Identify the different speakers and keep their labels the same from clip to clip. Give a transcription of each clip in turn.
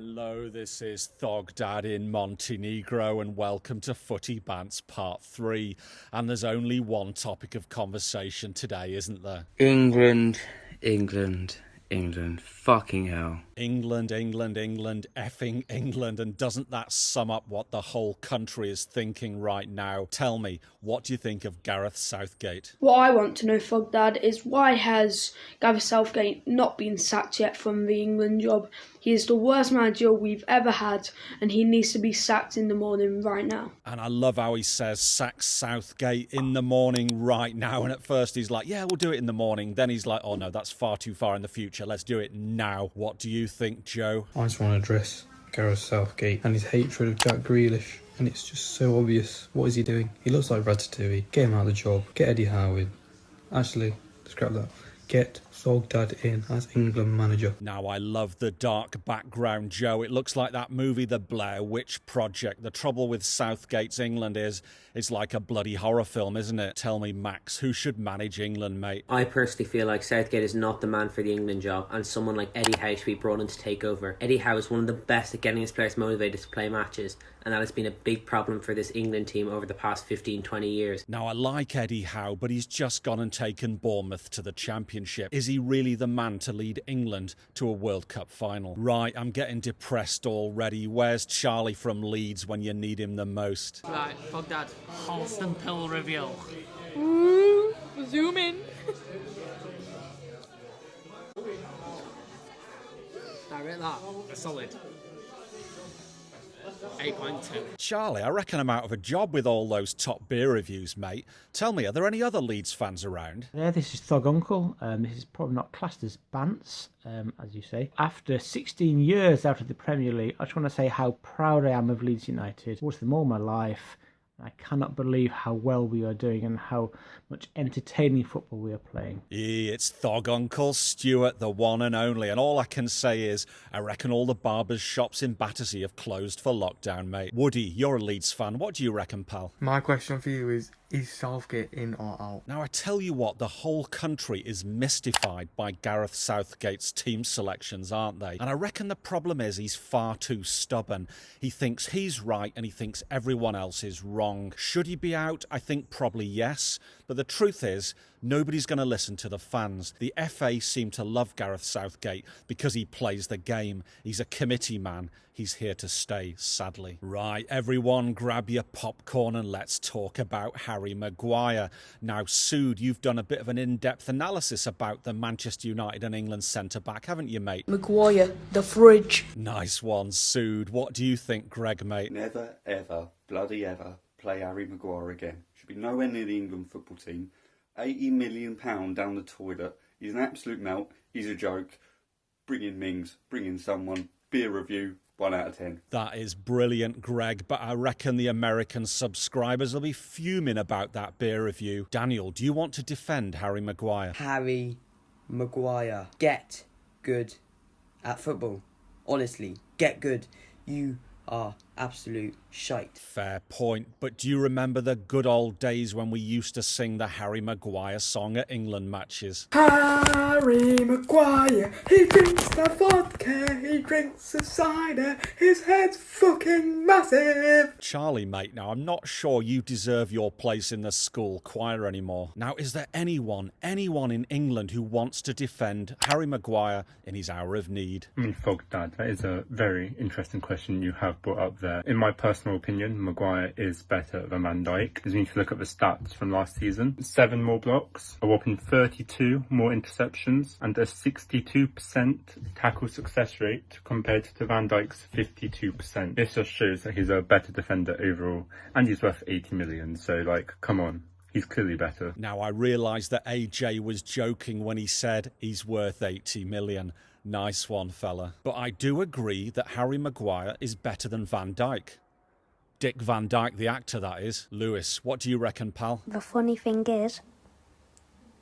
Speaker 1: Hello, this is Thog Dad in Montenegro, and welcome to Footie Bantz Part 3. And there's only one topic of conversation today, isn't there?
Speaker 2: England, fucking hell.
Speaker 1: England, effing England, and doesn't that sum up what the whole country is thinking right now? Tell me, what do you think of Gareth Southgate?
Speaker 3: What I want to know, Thug Dad, is why has Gareth Southgate not been sacked yet from the England job? He is the worst manager we've ever had, and he needs to be sacked in the morning right now.
Speaker 1: And I love how he says, sack Southgate in the morning right now. And at first he's like, yeah, we'll do it in the morning. Then he's like, oh no, that's far too far in the future. Let's do it now. What do you think, Joe?
Speaker 4: I just want to address Gareth Southgate and his hatred of Jack Grealish. And it's just so obvious. What is he doing? He looks like Ratatouille. Get him out of the job. Get Eddie Howe in. Actually, scrap that. Get Thog Dad in as England manager.
Speaker 1: Now, I love the dark background, Joe. It looks like that movie, The Blair Witch Project. The trouble with Southgate's England is it's like a bloody horror film, isn't it? Tell me, Max, who should manage England, mate?
Speaker 5: I personally feel like Southgate is not the man for the England job, and someone like Eddie Howe should be brought in to take over. Eddie Howe is one of the best at getting his players motivated to play matches, and that has been a big problem for this England team over the past 15-20 years.
Speaker 1: Now, I like Eddie Howe, but he's just gone and taken Bournemouth to the Championship. Is he really the man to lead England to a World Cup final? Right, I'm getting depressed already. Where's Charlie from Leeds when you need him the most?
Speaker 6: Right, Thug Dad, Halston pill reveal.
Speaker 7: Ooh, zoom in.
Speaker 6: I rate that a solid 8.2.
Speaker 1: Charlie, I reckon I'm out of a job with all those top beer reviews, mate. Tell me, are there any other Leeds fans around?
Speaker 8: Yeah, this is THOGUNCLE. This is probably not classed as Bantz, as you say. After 16 years out of the Premier League, I just want to say how proud I am of Leeds United. I've watched them all my life. I cannot believe how well we are doing and how much entertaining football we are playing.
Speaker 1: It's THOGUNCLE, Stuart, the one and only. And all I can say is, I reckon all the barbers' shops in Battersea have closed for lockdown, mate. Woody, you're a Leeds fan. What do you reckon, pal?
Speaker 9: My question for you is Southgate in or out?
Speaker 1: Now, I tell you what, the whole country is mystified by Gareth Southgate's team selections, aren't they? And I reckon the problem is he's far too stubborn. He thinks he's right and he thinks everyone else is wrong. Should he be out? I think probably yes. But the truth is, nobody's going to listen to the fans. The FA seem to love Gareth Southgate because he plays the game. He's a committee man. He's here to stay, sadly. Right, everyone, grab your popcorn and let's talk about Harry Maguire. Now, Sood, you've done a bit of an in-depth analysis about the Manchester United and England centre-back, haven't you, mate?
Speaker 3: Maguire, the fridge.
Speaker 1: Nice one, Sood. What do you think, Greg, mate?
Speaker 10: Never, ever, bloody ever, play Harry Maguire again. Should be nowhere near the England football team. £80 million down the toilet. He's an absolute melt. He's a joke. Bring in Mings. Bring in someone. Beer review. 1 out of 10.
Speaker 1: That is brilliant, Greg, but I reckon the American subscribers will be fuming about that beer review. Daniel, do you want to defend Harry Maguire?
Speaker 11: Harry Maguire, get good at football. Honestly, get good. You are absolute shite.
Speaker 1: Fair point, but do you remember the good old days when we used to sing the Harry Maguire song at England matches?
Speaker 9: Harry Maguire, he drinks the vodka, he drinks the cider, his head's fucking massive.
Speaker 1: Charlie, mate, now I'm not sure you deserve your place in the school choir anymore. Now, is there anyone in England who wants to defend Harry Maguire in his hour of need?
Speaker 4: Thog Dad, that is a very interesting question you have brought up there. In my personal opinion, Maguire is better than Van Dijk. Because if you look at the stats from last season, 7 more blocks, a whopping 32 more interceptions, and a 62% tackle success rate compared to Van Dijk's 52%. This just shows that he's a better defender overall, and he's worth 80 million, so like, come on. He's clearly better.
Speaker 1: Now, I realise that AJ was joking when he said he's worth 80 million. Nice one, fella. But I do agree that Harry Maguire is better than Van Dijk. Dick Van Dyke, the actor, that is. Lewis, what do you reckon, pal?
Speaker 12: The funny thing is,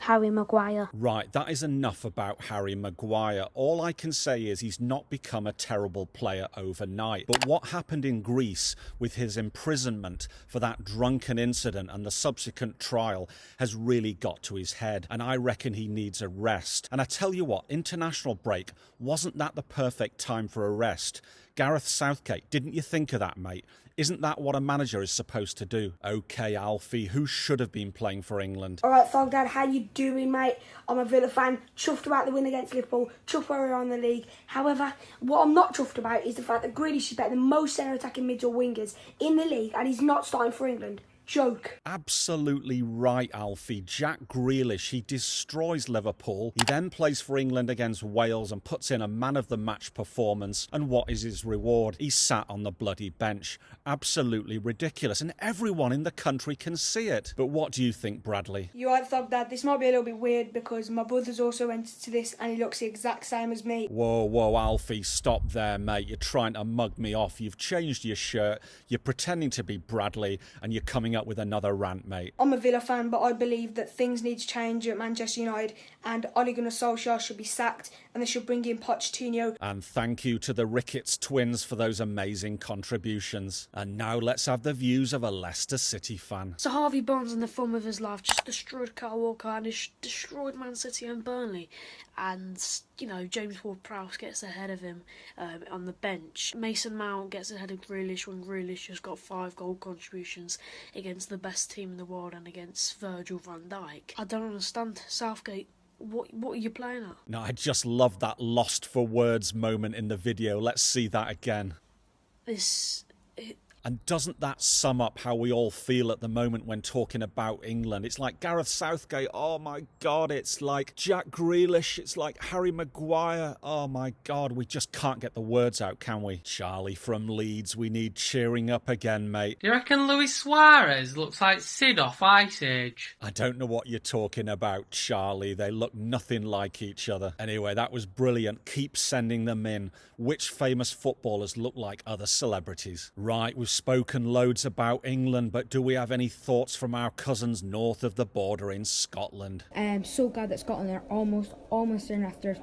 Speaker 12: Harry Maguire.
Speaker 1: Right, that is enough about Harry Maguire. All I can say is he's not become a terrible player overnight. But what happened in Greece with his imprisonment for that drunken incident and the subsequent trial has really got to his head. And I reckon he needs a rest. And I tell you what, international break, wasn't that the perfect time for a rest? Gareth Southgate, didn't you think of that, mate? Isn't that what a manager is supposed to do? OK, Alfie, who should have been playing for England?
Speaker 2: Alright, Thog Dad, how you doing, mate? I'm a Villa fan, chuffed about the win against Liverpool, chuffed where we are in the league. However, what I'm not chuffed about is the fact that Grealish is better than most centre-attacking mids or wingers in the league, and he's not starting for England. Joke.
Speaker 1: Absolutely right, Alfie. Jack Grealish, he destroys Liverpool. He then plays for England against Wales and puts in a man-of-the-match performance. And what is his reward? He's sat on the bloody bench. Absolutely ridiculous. And everyone in the country can see it. But what do you think, Bradley?
Speaker 2: You're right, Thog Dad. This might be a little bit weird because my brother's also entered to this and he looks the exact same as me.
Speaker 1: Whoa, Alfie, stop there, mate. You're trying to mug me off. You've changed your shirt. You're pretending to be Bradley and you're coming up with another rant, mate.
Speaker 2: I'm a Villa fan, but I believe that things need to change at Manchester United and Ole Gunnar Solskjaer should be sacked and they should bring in Pochettino.
Speaker 1: And thank you to the Ricketts twins for those amazing contributions. And now let's have the views of a Leicester City fan.
Speaker 13: So Harvey Barnes in the form of his life just destroyed Kyle Walker and destroyed Man City and Burnley. And, you know, James Ward-Prowse gets ahead of him on the bench. Mason Mount gets ahead of Grealish when Grealish has got 5 goal contributions against the best team in the world and against Virgil van Dijk. I don't understand. Southgate, what are you playing at?
Speaker 1: No, I just love that lost for words moment in the video. Let's see that again. And doesn't that sum up how we all feel at the moment when talking about England? It's like Gareth Southgate, oh my God. It's like Jack Grealish. It's like Harry Maguire. Oh my God, we just can't get the words out, can we? Charlie from Leeds, we need cheering up again, mate.
Speaker 6: Do you reckon Luis Suarez looks like Sid off Ice Age?
Speaker 1: I don't know what you're talking about, Charlie. They look nothing like each other. Anyway, that was brilliant. Keep sending them in. Which famous footballers look like other celebrities? Right, we've spoken loads about England, but do we have any thoughts from our cousins north of the border in Scotland?
Speaker 14: So glad that Scotland are almost in after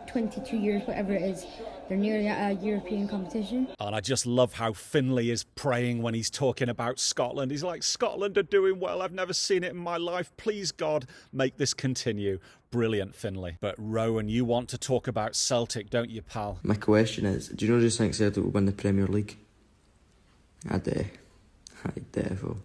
Speaker 14: 22 years, whatever it is. They're nearly at a European competition.
Speaker 1: And I just love how Finlay is praying when he's talking about Scotland. He's like, Scotland are doing well. I've never seen it in my life. Please, God, make this continue. Brilliant, Finlay. But Rowan, you want to talk about Celtic, don't you, pal?
Speaker 15: My question is, do you not just think Celtic will win the Premier League? I do.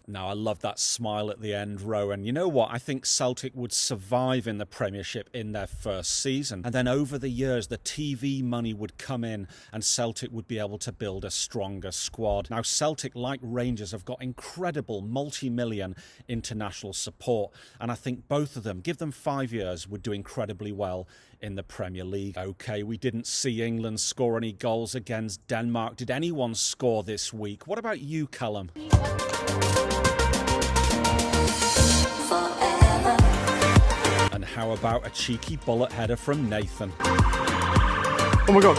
Speaker 1: Now, I love that smile at the end, Rowan. You know what? I think Celtic would survive in the Premiership in their first season. And then over the years, the TV money would come in and Celtic would be able to build a stronger squad. Now, Celtic, like Rangers, have got incredible multi-million international support. And I think both of them, give them 5 years, would do incredibly well in the Premier League. OK, we didn't see England score any goals against Denmark. Did anyone score this week? What about you, Callum? And how about a cheeky bullet header from Nathan?
Speaker 9: Oh my God.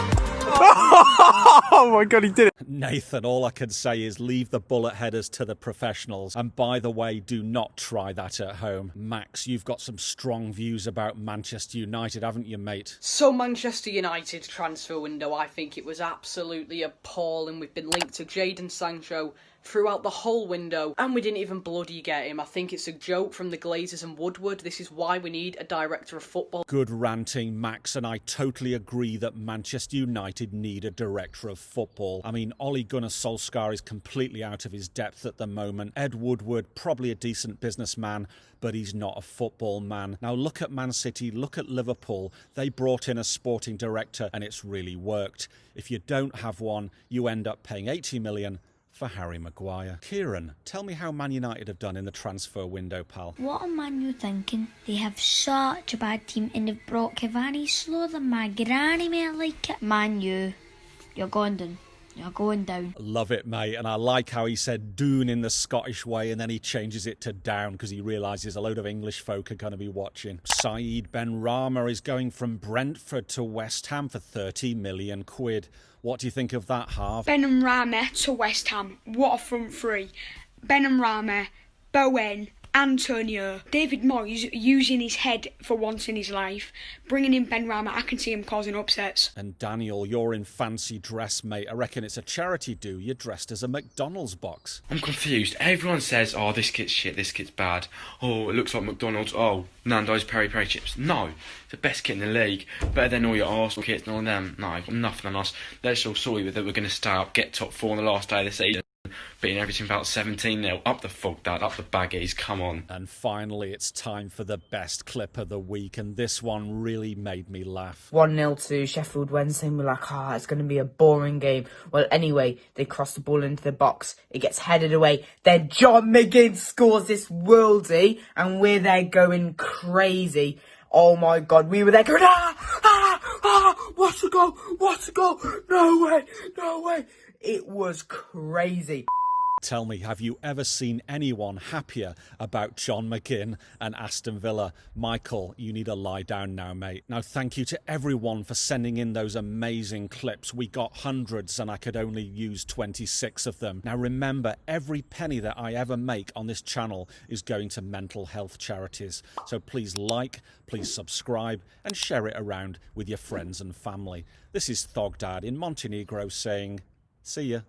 Speaker 9: Oh my God, he did it.
Speaker 1: Nathan, all I can say is leave the bullet headers to the professionals. And by the way, do not try that at home. Max, you've got some strong views about Manchester United, haven't you, mate?
Speaker 16: So Manchester United transfer window, I think it was absolutely appalling. We've been linked to Jadon Sancho throughout the whole window, and we didn't even bloody get him. I think it's a joke from the Glazers and Woodward. This is why we need a director of football.
Speaker 1: Good ranting, Max, and I totally agree that Manchester United need a director of football. I mean, Ole Gunnar Solskjaer is completely out of his depth at the moment. Ed Woodward, probably a decent businessman, but he's not a football man. Now look at Man City, look at Liverpool. They brought in a sporting director and it's really worked. If you don't have one, you end up paying 80 million for Harry Maguire. Kieran, tell me how Man United have done in the transfer window, pal.
Speaker 12: What are Man U thinking? They have such a bad team and they've brought Cavani slower than my granny, mate, like it. Man U, you're going down. You're going down.
Speaker 1: Love it, mate. And I like how he said doon in the Scottish way and then he changes it to down because he realises a load of English folk are going to be watching. Saeed Benrahma is going from Brentford to West Ham for 30 million quid. What do you think of that, Harv?
Speaker 17: Benrahma to West Ham. What a front three. Benrahma, Bowen, Antonio. David Moyes using his head for once in his life, bringing in Ben Rama. I can see him causing upsets.
Speaker 1: And Daniel, you're in fancy dress, mate. I reckon it's a charity do. You're dressed as a McDonald's box.
Speaker 18: I'm confused. Everyone says, oh, this kit's shit, this kit's bad. Oh, it looks like McDonald's. Oh, Nando's peri peri chips. No, it's the best kit in the league. Better than all your Arsenal kits and all of them. No, I've got nothing on us. Let's all sorry that we're going to stay up, get top 4 on the last day of the season. Beating everything about 17-0. Up the fuck, Dad. Up the baggies. Come on.
Speaker 1: And finally, it's time for the best clip of the week, and this one really made me laugh.
Speaker 19: 1-0 to Sheffield Wednesday, and we're like, it's going to be a boring game. Well, anyway, they cross the ball into the box. It gets headed away. Then John McGinn scores this worldie, and we're there going crazy. Oh my God, we were there going, what's a goal? What's a goal? No way, no way. It was crazy.
Speaker 1: Tell me, have you ever seen anyone happier about John McGinn and Aston Villa? Michael, you need to lie down now, mate. Now, thank you to everyone for sending in those amazing clips. We got hundreds and I could only use 26 of them. Now, remember, every penny that I ever make on this channel is going to mental health charities. So please like, please subscribe and share it around with your friends and family. This is Thog Dad in Montenegro saying, see ya.